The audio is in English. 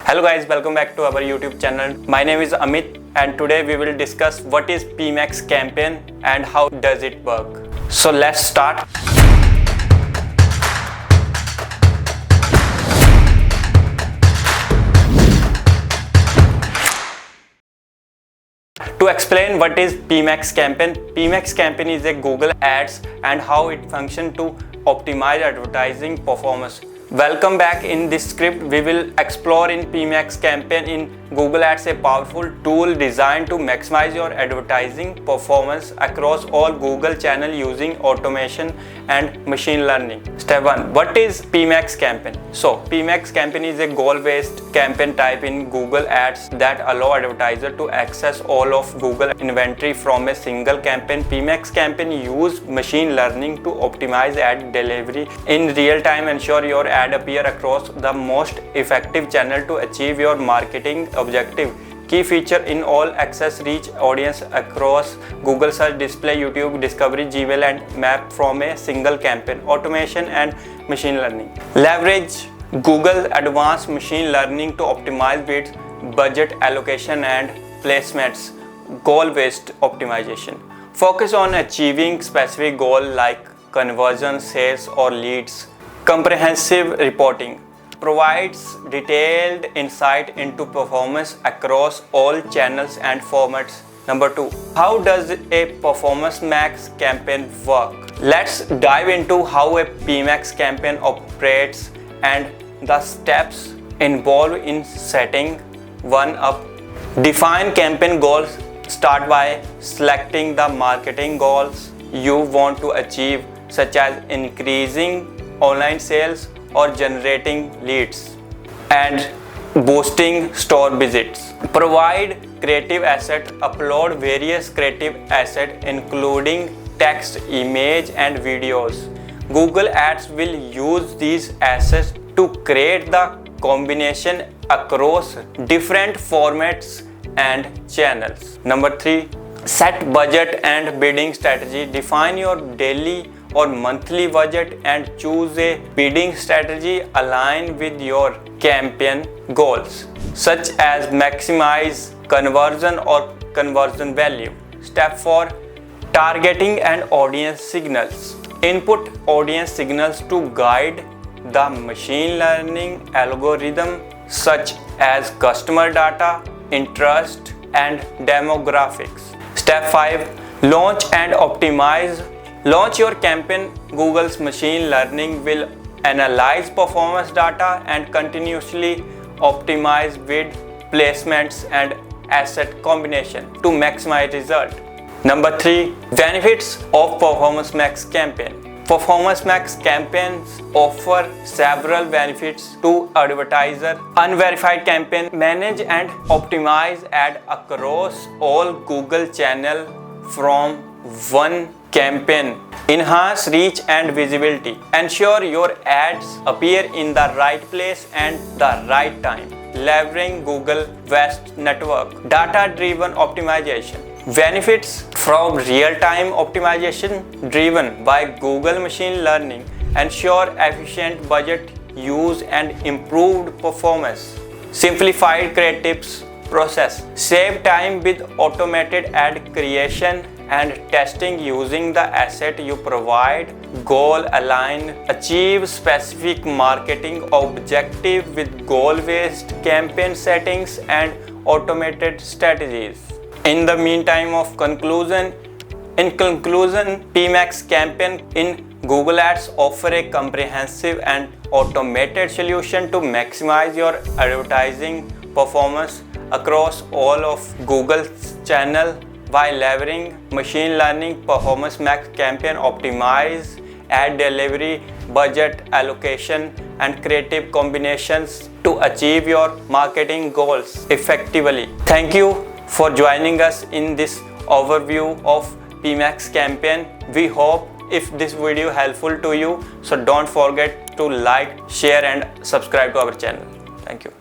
Hello guys, welcome back to our YouTube channel. My name is Amit and today we will discuss what is PMAX campaign and how does it work. So let's start. To explain what is PMAX campaign is a Google Ads and how it functions to optimize advertising performance. Welcome back. In this script, we will explore in PMAX campaign in Google Ads, a powerful tool designed to maximize your advertising performance across all Google channels using automation and machine learning. Step 1. What is PMAX campaign? So, PMAX campaign is a goal-based campaign type in Google Ads that allow advertisers to access all of Google inventory from a single campaign. PMAX campaign use machine learning to optimize ad delivery in real time, ensure your ad appear across the most effective channel to achieve your marketing objective. Key feature in all access reach audience across Google search, display, YouTube, discovery, Gmail and map from a single campaign. Automation and machine learning. Leverage Google advanced machine learning to optimize bids, budget allocation and placements. Goal-based optimization. Focus on achieving specific goal like conversion, sales or leads. Comprehensive reporting. Provides detailed insight into performance across all channels and formats. Number 2. How does a Performance campaign work? Let's dive into how a PMAX campaign operates and the steps involved in setting one up. Define campaign goals. Start by selecting the marketing goals you want to achieve, such as increasing online sales or generating leads and boosting store visits. Provide creative assets. Upload various creative assets including text, image and videos. Google Ads will use these assets to create the combination across different formats and channels. Number 3. Set budget and bidding strategy. Define your daily or monthly budget and choose a bidding strategy aligned with your campaign goals, such as maximize conversion or conversion value. Step 4. Targeting and audience signals. Input audience signals to guide the machine learning algorithm, such as customer data, interest and demographics. Step 5. Launch and optimize. Launch your campaign. Google's machine learning will analyze performance data and continuously optimize bid placements and asset combination to maximize result. Number 3. Benefits of Performance campaign. Performance campaigns offer several benefits to advertisers. Unverified campaign. Manage and optimize ad across all Google channels from one campaign. Enhance reach and visibility. Ensure your ads appear in the right place and the right time. Leveraging Google Vast Network. Data-driven optimization. Benefits from real-time optimization driven by Google machine learning. Ensure efficient budget use and improved performance. Simplified creatives process. Save time with automated ad creation and testing using the asset you provide. Goal align. Achieve specific marketing objective with goal-based campaign settings and automated strategies. In the meantime of conclusion, PMAX campaign in Google Ads offer a comprehensive and automated solution to maximize your advertising performance across all of Google's channel. By leveraging machine learning, Performance campaign optimize ad delivery, budget allocation and creative combinations to achieve your marketing goals effectively. Thank you for joining us in this overview of PMAX campaign. We hope if this video helpful to you, so don't forget to like, share and subscribe to our channel. Thank you.